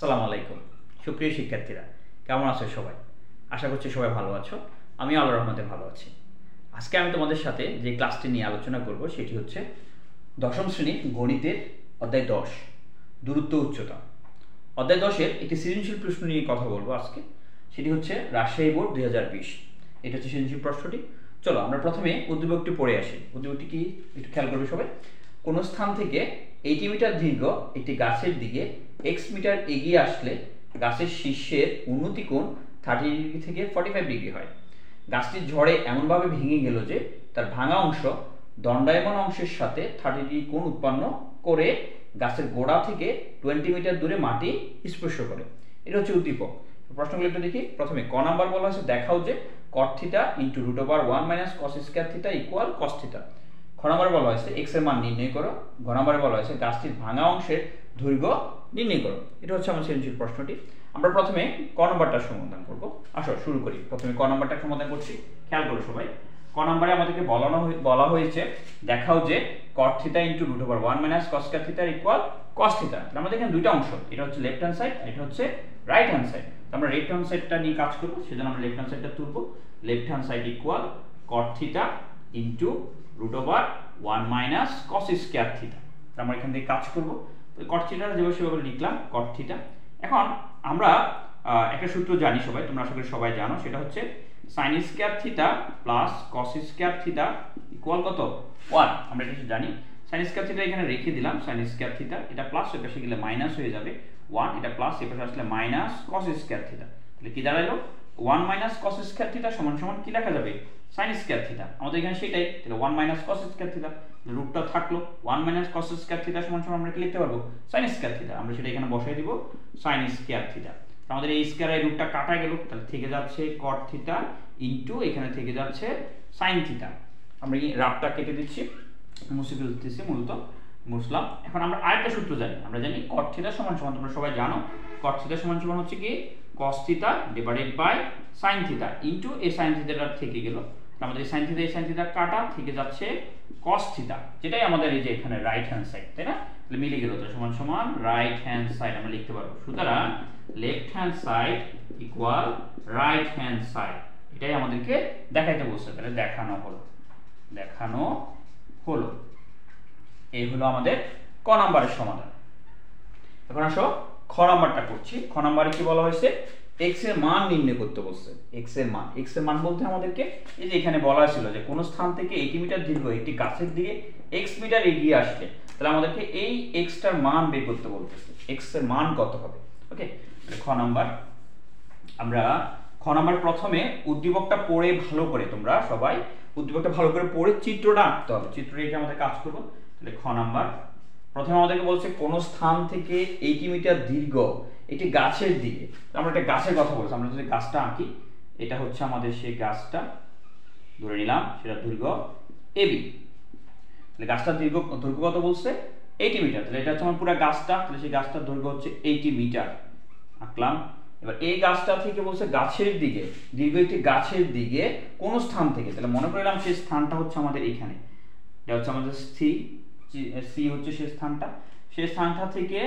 আসসালামু আলাইকুম সুপ্রিয় শিক্ষার্থীরা, কেমন আছো সবাই? আশা করছি সবাই ভালো আছো। আমি আল্লাহর রহমতে ভালো আছি। আজকে আমি তোমাদের সাথে যে ক্লাসটি নিয়ে আলোচনা করব সেটি হচ্ছে দশম শ্রেণীর গণিতের অধ্যায় 10 দূরত্ব উচ্চতা। অধ্যায় 10-এর একটি সৃজনশীল প্রশ্ন নিয়ে কথা বলবো আজকে। সেটি হচ্ছে রাজশাহী বোর্ড 2020। এটা হচ্ছে সৃজনশীল প্রশ্নটি। চলো আমরা প্রথমে উদ্দীপকটি পড়ে আসি। উদ্দীপকটি কি একটু খেয়াল করবে সবাই। কোন স্থান থেকে 80 মিটার দীর্ঘ একটি গাছের দিকে x মিটার এগিয়ে আসলে গাছের শীর্ষের উন্নতি কোণ 30 ডিগ্রি থেকে 45 ডিগ্রি হয়। গাছটি ঝড়ে এমনভাবে ভেঙে গেল যে তার ভাঙা অংশ দণ্ডায়মান অংশের সাথে 30 ডিগ্রি কোণ উৎপন্ন করে গাছের গোড়া থেকে 20 মিটার দূরে মাটি স্পর্শ করে। এটা হচ্ছে উদ্দীপক। প্রশ্নগুলো একটু দেখি। প্রথমে ক নাম্বার বলা হয়েছে দেখাও যে cot θ * √1 - cos স্কয়ার θ = cos θ। খ নম্বরে বলা হয়েছে x এর মান নির্ণয় করো। ঘ নম্বরে বলা হয়েছে গাছটির ভাঙা অংশের দৈর্ঘ্য নির্ণয় করো। এটা হচ্ছে আমার সৃজনশীল প্রশ্নটি। আমরা প্রথমে ক নম্বরটা সমাধান করব। আসো শুরু করি। প্রথমে ক নম্বরটা সমাধান করছি। খেয়াল করো সবাই। ক নম্বরে আমাদেরকে বলা হয়েছে দেখাও যে cot θ * √1 - cos স্কয়ার θ = cos θ। তাহলে আমাদের এখানে দুইটা অংশ, এটা হচ্ছে লেফট হ্যান্ড সাইড, এটা হচ্ছে রাইট হ্যান্ড সাইড। আমরা লেফট হ্যান্ড সাইডটা নিয়ে কাজ করব, সেজন্য আমরা লেফট হ্যান্ড সাইডটা তুলব। Left hand side cot θ √1 - cos square θ। আমরা এখান থেকে কাজ করব। তো cot θ যেভাবে সেভাবে লিখলাম cot θ। এখন আমরা একটা সূত্র জানি সবাই, তোমরা আশা করি সবাই জানো, সেটা হচ্ছে sin স্কয়ার θ + cos স্কয়ার θ = কত? 1। আমরা এটা জানি। sin স্কয়ার θ এখানে রেখে দিলাম। sin স্কয়ার θ এটা প্লাস এর পাশে গেলে মাইনাস হয়ে যাবে 1, এটা প্লাস এর পাশে আসলে মাইনাস cos স্কয়ার θ। তাহলে কি দাঁড়ালো? 1 - cos স্কয়ার θ = কি লেখা যাবে? sin square θ। আমাদের এখানে সেটাই। তাহলে 1 - cos স্কয়ার θ, রুটটা থাকলো 1 - cos স্কয়ার θ = আমরা কি লিখতে পারবো? sin square θ। আমরা সেটা এখানে বসাই দিব sin স্কয়ার θ। আমাদের এই স্কয়ার এই রুটটা কাটা গেল, তাহলে থেকে যাচ্ছে cot θ ইনটু এখানে থেকে যাচ্ছে sin θ। আমরা এই রাফটা কেটে দিচ্ছি, মুছে ফেলতেছি, মূলত মুছলাম। এখন আমরা আরেকটা সূত্র জানি। আমরা জানি cot θ = তোমরা সবাই জানো cot θ = হচ্ছে কি cos θ / sin θ ইনটু এই sin θ টা থেকে গেল। আমাদের এই sin θ এই sin θ কাটা থেকে যাচ্ছে cos θ, যেটাই আমাদের এই যে এখানে রাইট হ্যান্ড সাইড, তাই না? তাহলে মিলে গেল, তো সমান রাইট হ্যান্ড সাইড আমরা লিখতে পারবো। সুতরাং left hand side = right hand side, এটাই আমাদেরকে দেখাইতে বলছে। তাহলে দেখানো হলো। এই হলো আমাদের ক নাম্বারের সমাধান। এখন আসো খ নাম্বারটা করছি। খ নাম্বারে কি বলা হয়েছে? x এর মান নির্ণয় করতে বলছে। x এর মান বলতে আমাদেরকে এই যে এখানে বলা ছিল যে কোন স্থান থেকে 80 মিটার দীর্ঘ একটি গাছের দিকে x মিটার এগিয়ে আসলে, তাহলে আমাদেরকে এই x টার মান বের করতে বলতেছে। x এর মান কত হবে? ওকে, খ নাম্বার। আমরা খ নাম্বার প্রথমে উদ্দীপকটা পড়ে ভালো করে, তোমরা সবাই উদ্দীপকটা ভালো করে পড়ে চিত্রটা আঁকতে হবে। চিত্র রেখে আমাদের কাজ করব। তাহলে খ নাম্বার প্রথমে আমাদেরকে বলছে কোন স্থান থেকে 80 মিটার দীর্ঘ একটি গাছের দিকে। আমরা একটা গাছের কথা বলছি। আমরা যদি গাছটা আঁকি, এটা হচ্ছে আমাদের সেই গাছটা, ধরে নিলাম সেটা দৈর্ঘ্য AB। তাহলে গাছটার দৈর্ঘ্য কত বলছে? 80 মিটার। তাহলে এটা হচ্ছে আমার পুরো গাছটা, তাহলে সেই গাছটার দৈর্ঘ্য হচ্ছে 80 মিটার। আঁকলাম। এবার এই গাছটা থেকে বলছে গাছের দিকে, দীর্ঘ একটি গাছের দিকে কোন স্থান থেকে, তাহলে মনে করলাম সেই স্থানটা হচ্ছে আমাদের এখানে, এটা হচ্ছে আমাদের সি হচ্ছে সেই স্থানটা। সেই স্থানটা থেকে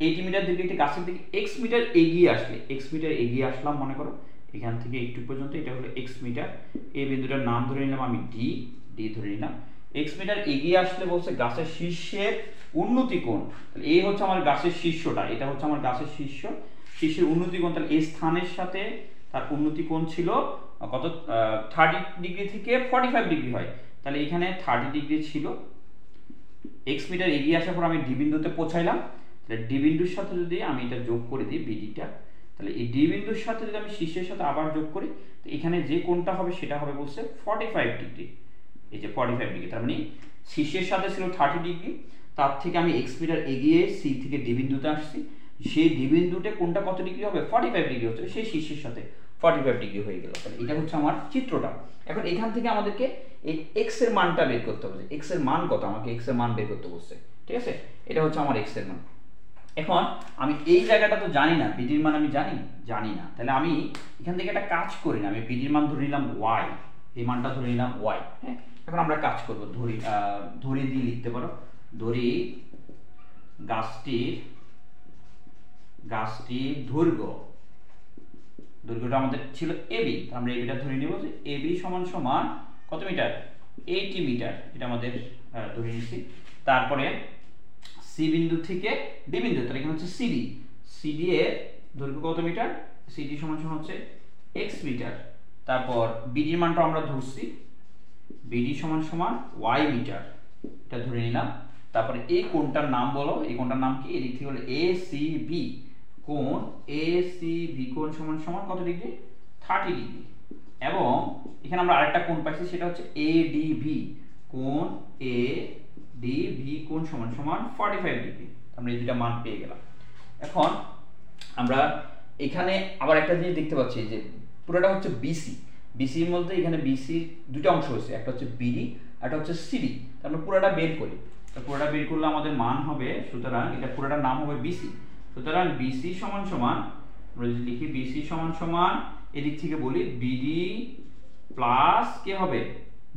80 মিটার দীর্ঘ একটি গাছের দিকে x মিটার এগিয়ে আসলে, x মিটার এগিয়ে আসলাম মনে করো এখান থেকে একটু পর্যন্ত, এটা হলো x মিটার। এই বিন্দুটার নাম ধরে নিলাম আমি d ধরে নিলাম। x মিটার এগিয়ে আসলে বলছে গাছের শীর্ষের উন্নতি কোণ। তাহলে এই হচ্ছে আমার গাছের শীর্ষটা, এটা হচ্ছে আমার গাছের শীর্ষের উন্নতি কোণ। তাহলে এই স্থানের সাথে তার উন্নতি কোণ ছিল কত? 30 ডিগ্রি থেকে 45 ডিগ্রি হয়। তাহলে এখানে 30 ডিগ্রি ছিল। x মিটার এগিয়ে আসার পর আমি d বিন্দুতে পৌঁছাইলাম। তাহলে d বিন্দুর সাথে যদি আমি এটা যোগ করে দিই bdটা, তাহলে এই d বিন্দুর সাথে যদি আমি শীর্ষের সাথে আবার যোগ করি, তো এখানে যে কোণটা হবে সেটা হবে বলছে 45 ডিগ্রি। এই যে 45 ডিগ্রি, তার মানে শীর্ষের সাথে ছিল 30 ডিগ্রি, তার থেকে আমি x মিটার এগিয়ে c থেকে d বিন্দুতে আসছি। সেই d বিন্দুতে কোণটা কত ডিগ্রি হবে? 45 ডিগ্রি হচ্ছে, সেই শীর্ষের সাথে 45 ডিগ্রি হয়ে গেল। তাহলে এটা হচ্ছে আমার চিত্রটা। এখন এখান থেকে আমাদেরকে এই x এর মানটা বের করতে হবে। x এর মান কত? আমাকে x এর মান বের করতে বলছে। ঠিক আছে, এটা হচ্ছে আমার x এর মান। এখন আমি এই জায়গাটা তো জানি না, bd এর মান আমি জানি না। তাহলে আমি এখান থেকে একটা কাজ করি না, আমি bd এর মান ধরে নিলাম y, এই মানটা ধরে নিলাম y। হ্যাঁ, এখন আমরা কাজ করব। ধরি দিয়ে লিখতে পারো। ধরি গাছটির গাছটির দৈর্ঘ্যটা আমাদের ছিল এবি, আমরা এবিটা ধরে নিব যে এবি সমান সমান কত মিটার, 80 মিটার, এটা আমাদের ধরে নিচ্ছি। তারপরে সি বিন্দু থেকে ডি বিন্দু, তাহলে এখানে হচ্ছে সিডি এর দৈর্ঘ্য কত মিটার, সিডি সমান সমান হচ্ছে এক্স মিটার। তারপর বিডির মানটা আমরা ধরছি, বিডি সমান সমান ওয়াই মিটার, এটা ধরে নিলাম। তারপরে এই কোণটার নাম বলো, এই কোণটার নাম কি, এদিক থেকে হলো এসিবি, কোণ এসিবি কোণ সমান সমান কত ডিগ্রি, 30 ডিগ্রি। এবং এখানে আমরা আরেকটা কোণ পাইছি, সেটা হচ্ছে এডিভি, কোণ এডিভি কোণ সমান সমান 45 ডিগ্রি। আমরা এই দুইটা মান পেয়ে গেলাম। এখন আমরা এখানে আবার একটা জিনিস দেখতে পাচ্ছি যে পুরোটা হচ্ছে বিসির মধ্যে এখানে বিসির দুটো অংশ হয়েছে, একটা হচ্ছে বিডি, একটা হচ্ছে সিডি। আমরা পুরোটা বের করি, তো পুরোটা বের করলে আমাদের মান হবে, সুতরাং এটা পুরোটার নাম হবে বিসি। সুতরাং বিসি সমান সমান, আমরা যদি লিখি বিসি সমান সমান, এদিক থেকে বলি বিডি প্লাস কে হবে,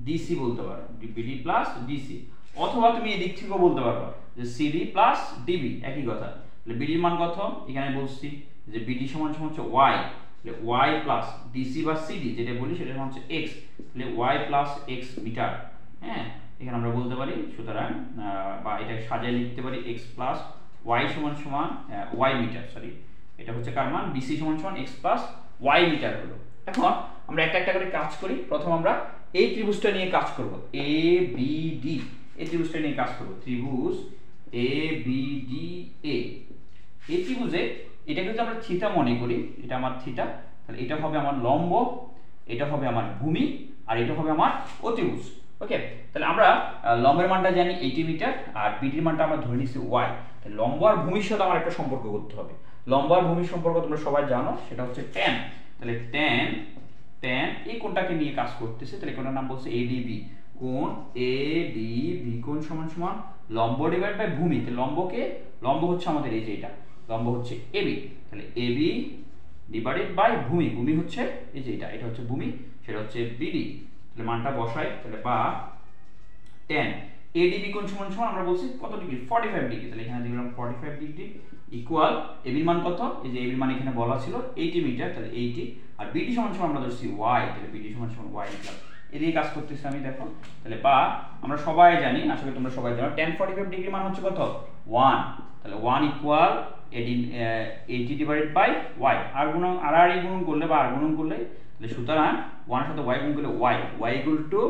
ডিসি বলতে পারো, বিডি প্লাস ডিসি। অথবা তুমি এদিক থেকেও বলতে পারো যে সিডি প্লাস ডিবি, একই কথা। তাহলে বিডির মান কত, এখানে বলছি যে বিডি সমান সমান হচ্ছে ওয়াই, তাহলে ওয়াই প্লাস ডিসি বা সিডি যেটা বলি সেটা সমান হচ্ছে এক্স, তাহলে ওয়াই প্লাস এক্স মিটার। হ্যাঁ, এখানে আমরা বলতে পারি, সুতরাং বা এটা সাজিয়ে লিখতে পারি এক্স প্লাস ওয়াই সমান সমান ওয়াই মিটার, সরি এটা হচ্ছে কার মান, বিসি সমান সমান এক্স প্লাস ওয়াই মিটার হলো। এখন আমরা একটা একটা করে কাজ করি। প্রথম আমরা এই ত্রিভুজটা নিয়ে কাজ করব, এ বি ডি, এই ত্রিভুজটা নিয়ে কাজ করব, ত্রিভুজ এ বি ডি এ। এই ত্রিভুজে এটাকে যদি আমরা থিটা মনে করি, এটা আমার থিটা, তাহলে এটা হবে আমার লম্ব, এটা হবে আমার ভূমি, আর এটা হবে আমার অতিভুজ। ওকে, তাহলে আমরা লম্বের মানটা জানি 80 মিটার, আর বিডির মানটা আমরা ধরে নিচ্ছি ওয়াই। তাহলে লম্ব আর ভূমির সাথে আমার একটা সম্পর্ক করতে হবে। লম্ব আর ভূমির সম্পর্ক তোমরা সবাই জানো, সেটা হচ্ছে ট্যান। তাহলে ট্যান এই কোণটাকে নিয়ে কাজ করতেছে, তাহলে কোণটার নাম বলছে এডিবি, কোণ এডিবি কোণ সমান সমান লম্ব ডিভাইড বাই ভূমি। তাহলে লম্ব হচ্ছে আমাদের এই যে এটা, লম্ব হচ্ছে এবি, তাহলে এবি ডিভাইডেড বাই ভূমি হচ্ছে এই যে এটা হচ্ছে ভূমি, সেটা হচ্ছে বিডি। তাহলে মানটা বসাই, তাহলে বা tan এডিবি কোণ সমান সমান আমরা বলছি কত ডিগ্রি, 45 ডিগ্রি। তাহলে এখানে দিলাম 45 ডিগ্রি ইকুয়াল এবির মান কত, এই যে এবির মান এখানে বলা ছিল 80 মিটার, তাহলে 80, আর বিডি সমান সমান আমরা ধরছি y, তাহলে বিডি সমান সমান y লিখলাম। এদিকে কাজ করতেছি আমি, দেখো। তাহলে বা আমরা সবাই জানি, আসলে তোমরা সবাই জানো, tan 45 ডিগ্রি মান হচ্ছে কত, 1। তাহলে 1 ইকুয়াল 80 ডিভাইডেড বাই y, আর গুণন করলে বা আর গুণন করলে, তাহলে সুতরাং 1 এর সাথে y গুণ করলে y ইকুয়াল টু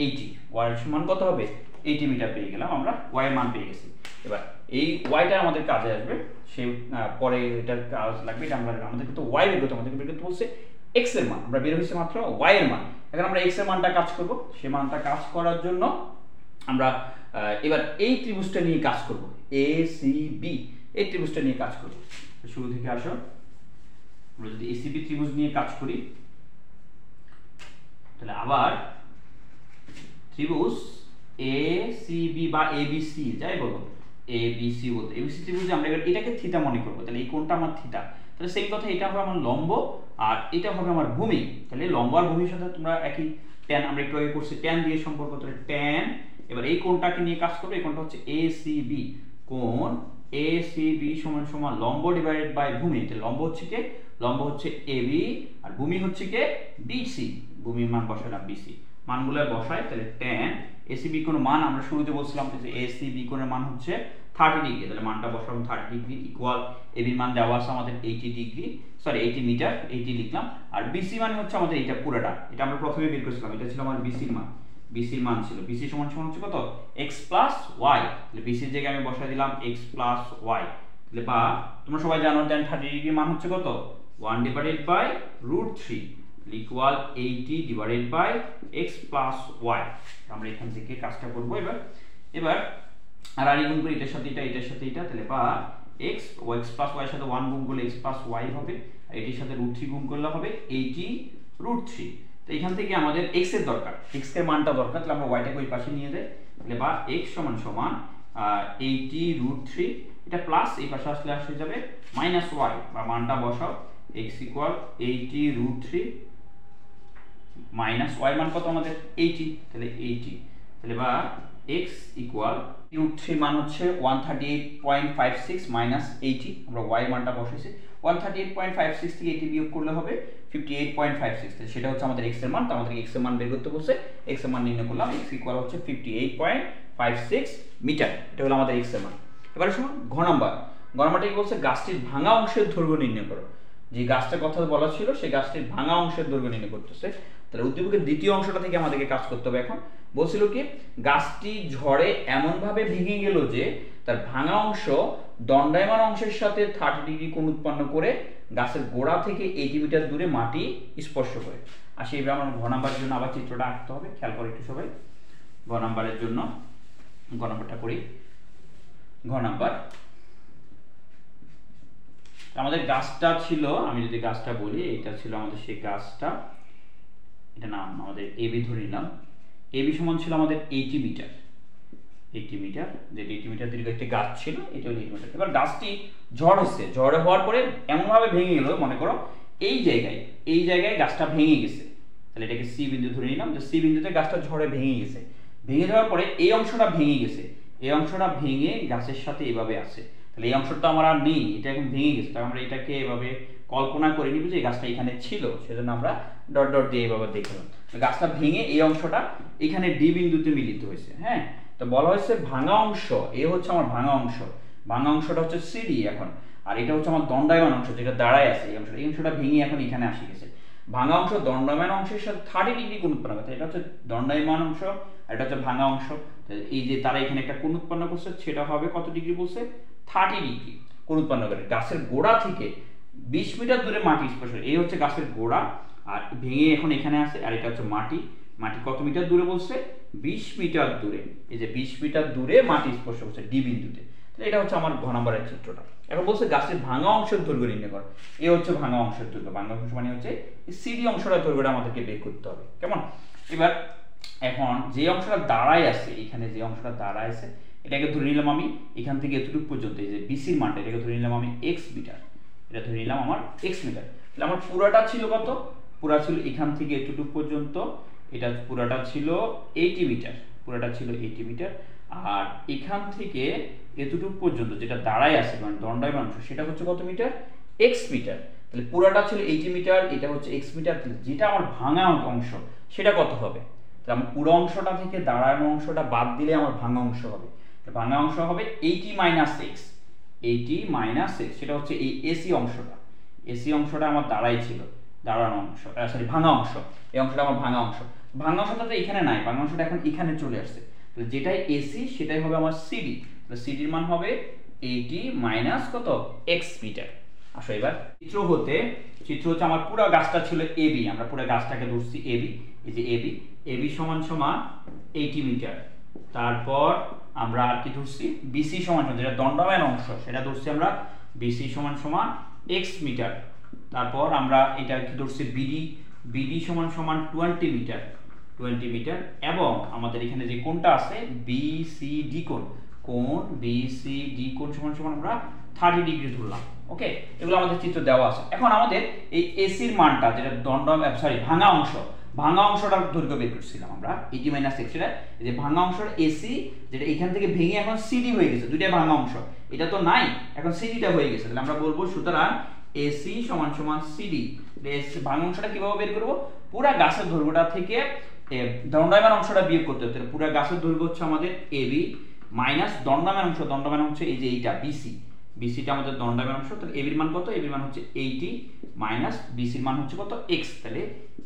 80, y এর সমান কত হবে, 80 মিটার পেয়ে গেলাম আমরা, y এর মান পেয়ে গেছি। এবার এই yটা আমাদের কাজে আসবে, সেই পরে এটার কাজ লাগবে, এটা আমাদের কিন্তু y বের করতে, আমাদের বের করতে বলছে x এর মান, আমরা বের হইছে মাত্র y এর মান। এখন আমরা x এর মানটা কাজ করব, সেই মানটা কাজ করার জন্য আমরা এবার এই ত্রিভুজটা নিয়ে কাজ করব, ACB, এই ত্রিভুজটা নিয়ে কাজ করব। শুরু থেকে আসো, আমরা যদি ACB ত্রিভুজ নিয়ে কাজ করি, তাহলে আবার ত্রিভুজ ACB বা ABC যাই বলো, ABC বলতে, ABC ত্রিভুজে আমরা এটাকে থিটা মনে করব, তাহলে এই কোণটা আমার থিটা, তাহলে সেই কথা এটা হবে আমার লম্ব, আর এটা হবে আমার ভূমি। তাহলে লম্ব আর ভূমির সাথে তোমরা একই tan, আমরা একটু আগে করছি tan দিয়ে সম্পর্ক, তাহলে tan, এবার এই কোণটাকে নিয়ে কাজ করবে, এই কোণটা হচ্ছে ACB, কোণ ACB সমান সমান লম্ব ডিভাইডেড বাই ভূমি। তাহলে লম্ব হচ্ছে কে, লম্ব হচ্ছে AB, আর ভূমি হচ্ছে কে, BC, ভূমির মান বসালাম BC, মানগুলো বসাই। তাহলে tan ACB কোণ মান আমরা শুরুতে বলছিলাম যে ACB কোণের মান হচ্ছে 30 ডিগ্রি, তাহলে মানটা বসালাম 30 ডিগ্রি ইকুয়াল এবির মান দেওয়া আছে আমাদের 80 ডিগ্রি, সরি 80 মিটার, 80 লিখলাম। আর BC মানে হচ্ছে আমাদের এটা পুরোটা, এটা আমরা প্রথমে বের করেছিলাম, এটা ছিল আমার BC এর মান, BC এর মান ছিল, BC সমান সমান হচ্ছে কত, x প্লাস y, তাহলে BC এর জায়গায় আমি বসাই দিলাম x প্লাস y। তাহলে বা তোমরা সবাই জানো tan 30 ডিগ্রি মান হচ্ছে কত, 1 divided by √3 equal 80 divided by x plus y। আমরা এখান থেকে কাজটা করব। এবার আর গুণ করি এটার সাথে এটা, এটার সাথে এটা, তাহলে বা x প্লাস y এর সাথে 1 গুণ করলে x প্লাস y হবে, আর এটির সাথে √3 গুণ করলে হবে 80 √3। তো এখান থেকে আমাদের x এর দরকার, x এর মানটা দরকার, তাহলে আমরা y টাকে ওই পাশে নিয়ে যাই, তাহলে বা x সমান সমান 80 √3, এটা প্লাস এই পাশে আসলে আসে যাবে মাইনাস y, বা মানটা বসাও x ইকুয়াল 80 √3 মাইনাস y মান কত আমাদের 80, তাহলে 80, তাহলে বা x ইকুয়াল √3 মান হচ্ছে 138.56 মাইনাস 80, আমরা y মানটা বসাইছি। 138.56 থেকে 80 বিয়োগ করলে হবে 58.56, সেটা হচ্ছে আমাদের x এর মান। তো আমাদের x এর মান বের করতে বলছে, x এর মান নির্ণয় করলাম, x ইকুয়াল হচ্ছে 58.56 মিটার। এটা হলো আমাদের x এর মান। এবারে শুনুন ঘ নাম্বারটা কি বলছে, গাছটির ভাঙা অংশের দৈর্ঘ্য নির্ণয় করো। যে গাছটার কথা বলা ছিল সেই গাছটির ভাঙা অংশের দৈর্ঘ্য নির্ণয় করতেছে। তাহলে উদ্দীপকের দ্বিতীয় অংশটা থেকে আমাদেরকে কাজ করতে হবে। এখন বলছিল কি, গাছটি ঝড়ে এমনভাবে ভেঙে গেল যে তার ভাঙা অংশ দণ্ডায়মান অংশের সাথে 30 ডিগ্রি কোণ উৎপন্ন করে গাছের গোড়া থেকে 80 মিটার দূরে মাটি স্পর্শ করে। আর সেই আমার ঘ নাম্বারের জন্য আবার চিত্রটা আঁকতে হবে, খেয়াল করে একটু সবাই। ঘ নাম্বারের জন্য ঘ নাম্বারটা করি। ঘ নাম্বার, আমাদের গাছটা ছিল, আমি যদি গাছটা বলি, এটা ছিল আমাদের সেই গাছটা, এটা নাম আমাদের এবি ধরে নিলাম। এবি সমান ছিল আমাদের 80 মিটার, 80 মিটার, যেটা 80 মিটার দীর্ঘ একটি গাছ ছিল, এটা হলো 80 মিটার। এবার গাছটি ঝড় হচ্ছে, ঝড়ে হওয়ার পরে এমনভাবে ভেঙে গেল, মনে করো এই জায়গায় গাছটা ভেঙে গেছে। তাহলে এটাকে সি বিন্দু ধরে নিলাম, যে সি বিন্দুতে গাছটা ঝড়ে ভেঙে গেছে। ভেঙে যাওয়ার পরে এই অংশটা ভেঙে গেছে, এই অংশটা ভেঙে গাছের সাথে এভাবে আছে। তাহলে এই অংশটা আমার আর নেই, এটা এখন ভেঙে গেছে। তাহলে আমরা এটাকে এভাবে কল্পনা করে নিব যে গাছটা এখানে ছিল, সেজন্য আমরা ডট ডট দিয়ে এভাবে দেখলাম। গাছটা ভেঙে এই অংশটা এখানে ডি বিন্দুতে মিলিত হয়েছে। হ্যাঁ, তো বলা হয়েছে ভাঙা অংশ, এ হচ্ছে আমার ভাঙা অংশ, ভাঙা অংশটা হচ্ছে সিডি এখন, আর এটা হচ্ছে আমার দণ্ডায়মান অংশ যেটা দাঁড়ায় আছে। এই অংশটা ভেঙে এখন এখানে আসে গেছে। ভাঙা অংশ দণ্ডায়মান অংশের সাথে 30 ডিগ্রি কোণ উৎপন্ন করে, এটা হচ্ছে দণ্ডায়মান অংশ আর এটা হচ্ছে ভাঙা অংশ। এই যে তারা এখানে একটা কোণ উৎপন্ন করছে, সেটা হবে কত ডিগ্রি বলছে, 30 ডিগ্রি কোণ উৎপন্ন করে গাছের গোড়া থেকে 20 মিটার দূরে মাটি স্পর্শ। এই হচ্ছে গাছের গোড়া, আর ভেঙে এখন এখানে আসে, আর এটা হচ্ছে মাটি। মাটি কত মিটার দূরে বলছে, 20 মিটার দূরে। এই যে 20 মিটার দূরে মাটি স্পর্শ করছে ডি বিন্দুতে। তাহলে এটা হচ্ছে আমার ঘ নম্বরের চিত্রটা। এখন বলছে গাছের ভাঙা অংশের দৈর্ঘ্য নির্ণয় করো। এ হচ্ছে ভাঙা অংশের দৈর্ঘ্য, ভাঙা অংশ মানে হচ্ছে সিডি অংশটার দৈর্ঘ্যটা আমাদেরকে বের করতে হবে। কেমন? এবার এখন যে অংশটা দাঁড়ায় আছে, এখানে যে অংশটা দাঁড়ায় আছে, এটাকে ধরে নিলাম আমি এখান থেকে এতটুকু পর্যন্ত, এই যে বিসির মানটা, এটাকে ধরে নিলাম আমি এক্স মিটার, এটা ধরে নিলাম আমার এক্স মিটার। তাহলে আমার পুরাটা ছিল কত, পুরা ছিল এখান থেকে এতটুকু পর্যন্ত, এটা পুরাটা ছিল 80 মিটার, পুরাটা ছিল 80 মিটার। আর এখান থেকে এতটুকু পর্যন্ত যেটা দাঁড়ায় আছে মানে দণ্ডায়মান অংশ, সেটা হচ্ছে কত মিটার, এক্স মিটার। তাহলে পুরাটা ছিল 80 মিটার, এটা হচ্ছে এক্স মিটার। যেটা আমার ভাঙা অংশ সেটা কত হবে, তাহলে আমার পুরো অংশটা থেকে দাঁড়ানো অংশটা বাদ দিলে আমার ভাঙা অংশ হবে। ভাঙা অংশ হবে 80 মাইনাস এক্স, 80 মাইনাস এক্স, সেটা হচ্ছে এই এসি অংশটা। এসি অংশটা আমার দাঁড়াই ছিল, দাঁড়ানো অংশ, সরি ভাঙা অংশ। এই অংশটা আমার ভাঙা অংশ। ভাঙা অংশটা তো এখানে নাই, ভাঙা অংশটা এখন এখানে চলে আসছে। তাহলে যেটাই এসি সেটাই হবে আমার সিডি। তাহলে সিডির মান হবে 80 মাইনাস কত, এক্স মিটার। আসো এবার চিত্র হচ্ছে আমার পুরো গাছটা ছিল এবি, আমরা পুরো গাছটাকে ধরছি এবি। এই যে এবি, এবি সমান সমান 80 মিটার। তারপর আমরা আর কি ধরছি, বিসি সমান সমান, যেটা দণ্ডায়মান অংশ সেটা ধরছি আমরা বিসি সমান সমান এক্স মিটার। তারপর আমরা এটা কি ধরছি বিডি, বিডি সমান সমান 20 মিটার, 20 মিটার। এবং আমাদের এখানে যে কোণটা আছে বিসিডি কোণ, বিসিডি কোণ সমান সমান আমরা 30 ডিগ্রি ধরলাম। ওকে, এগুলো আমাদের চিত্র দেওয়া আছে। এখন আমাদের এই এসির মানটা, যেটা ভাঙা অংশ, ভাঙা অংশটার দৈর্ঘ্য বের করছিলাম আমরা 80 মাইনাস এক্স। এটা যে ভাঙা অংশের এসি, যেটা এখান থেকে ভেঙে এখন সিডি হয়ে গেছে, দুইটা ভাঙা অংশ, এটা তো নাই, এখন সিডিটা হয়ে গেছে। তাহলে আমরা বলবো সুতরাং এসি সমান সমান সিডি। ভাঙা অংশটা কিভাবে বের করবো, পুরা গাছের দৈর্ঘ্যটা থেকে দণ্ডায়মান অংশটা বিয়োগ করতে হবে। পুরা গাছের দৈর্ঘ্য হচ্ছে আমাদের এবি মাইনাস দণ্ডায়মান অংশ, দণ্ডায়মান অংশ এই যে এইটা বিসি, বিসিটা আমাদের দণ্ডায়মান অংশ। তাহলে এবির মান কত, এবির মান হচ্ছে 80 মাইনাস বিসির মান হচ্ছে কত, এক্স। তাহলে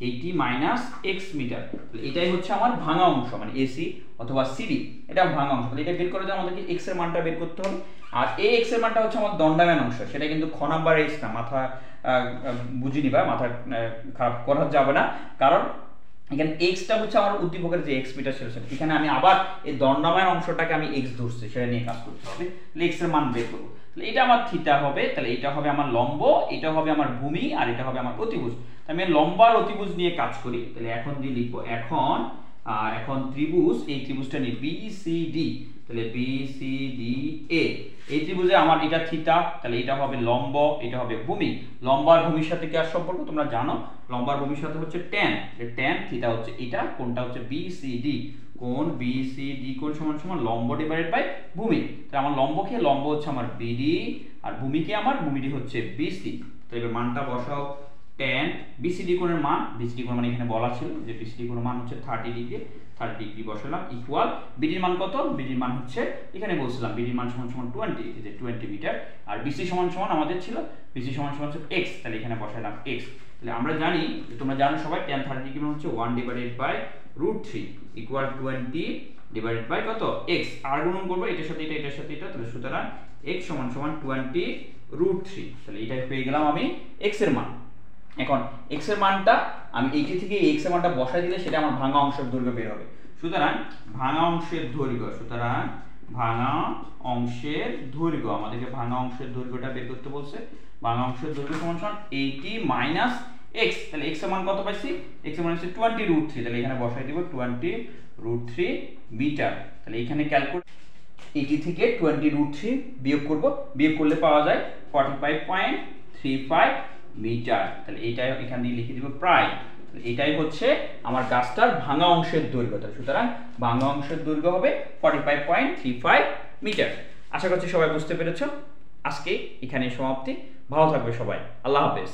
80 মাইনাস এক্স মিটার। তাহলে এটাই হচ্ছে আমার ভাঙা অংশ, মানে এসি অথবা সিডি, এটা ভাঙা অংশ। তাহলে এটা বের করে দিয়ে আমাদেরকে এক্স এর মানটা বের করতে হবে। আর এই এক্স এর মানটা হচ্ছে আমার দণ্ডায়মান অংশ, সেটা কিন্তু খ নাম্বার এক্স না, মাথা বুঝে নিবা, মাথা খারাপ করা যাবে না। কারণ এখানে এক্সটা হচ্ছে আমার উদ্দীপকের যে এক্স মিটার ছিল, এখানে আমি আবার এই দণ্ডায়মান অংশটাকে আমি এক্স ধরছি, সেটা নিয়ে কাজ করতে হবে। তাহলে এক্স এর মান বের করবো। তাহলে এটা আমার থিটা হবে, তাহলে এটা হবে আমার লম্ব, এটা হবে আমার ভূমি, আর এটা হবে আমার অতিভুজ। আমি লম্ব আর অতিভুজ নিয়ে কাজ করি। তাহলে এখন দিয়ে লিখবো, এখন ত্রিভুজ, এই ত্রিভুজটা নিয়ে বিসিডি। তাহলে বিসিডি এ, এই ত্রিভুজে আমার এটা থিটা, তাহলে এটা হবে লম্ব, এটা হবে ভূমি। লম্ব আর ভূমির সাথে কি আর সম্পর্ক তোমরা জানো, লম্ব আর ভূমির সাথে হচ্ছে ট্যান, ট্যান থিটা হচ্ছে এটা, কোনটা হচ্ছে বিসিডি, কোণ BCD কোণ সমান সমান লম্ব ডিভাইডেড বাই ভূমি। তাহলে আমার লম্বকে লম্ব হচ্ছে আমার BD আর ভূমিকে আমার ভূমিটি হচ্ছে BC। তো এবার মানটা বসাও tan BCD কোণের মান, BCD কোণ মানে এখানে বলা ছিল যে BCD কোণের মান হচ্ছে 30 ডিগ্রি বসালাম ইকুয়াল BD এর মান কত, BD এর মান হচ্ছে এখানে বলছিলাম BD এর মান সমান সমান 20, এই যে 20 মিটার, আর BC সমান সমান আমাদের ছিল BC সমান সমান হচ্ছে x, তাহলে এখানে বসাইলাম x। তাহলে আমরা জানি, তোমরা জানো সবাই tan 30 ডিগ্রি মানে হচ্ছে 1 divided by √3 equal 20 divided by কত x, আর গুণন করব এটার সাথে এটা এটার সাথে এটা, তাহলে সুতরাং x সমান সমান 20 √3। তাহলে এটাই পেয়ে গেলাম আমি x এর মান। এখন x এর মানটা আমি এইটি থেকে x এর মানটা বসাই দিলে সেটা আমার ভাঙা অংশের দৈর্ঘ্য বের হবে। সুতরাং ভাঙা অংশের দৈর্ঘ্য, সুতরাং ভাঙা অংশের দৈর্ঘ্য, আমাদেরকে ভাঙা অংশের দৈর্ঘ্যটা বের করতে বলছে। ভাঙা অংশের দৈর্ঘ্য সমান সমান 80 মাইনাস x, তাহলে x এর মান কত পাইছি, x এর মান হচ্ছে 20 √3, তাহলে এখানে বসাই দিব 20 √3 মিটার। তাহলে এখানে ক্যালকুলেট 80 থেকে 20 √3 বিয়োগ করব, বিয়োগ করলে পাওয়া যায় 45.35 মিটার। তাহলে এইটাই এখান দিয়ে লিখে দিব প্রায়। এটাই হচ্ছে আমার গাছটার ভাঙা অংশের দৈর্ঘ্য। সুতরাং ভাঙা অংশের দৈর্ঘ্য হবে 45.35 মিটার। আশা করছি সবাই বুঝতে পেরেছো। আজকে এখানে সমাপ্তি। ভালো থাকবে সবাই, আল্লাহ হাফেজ।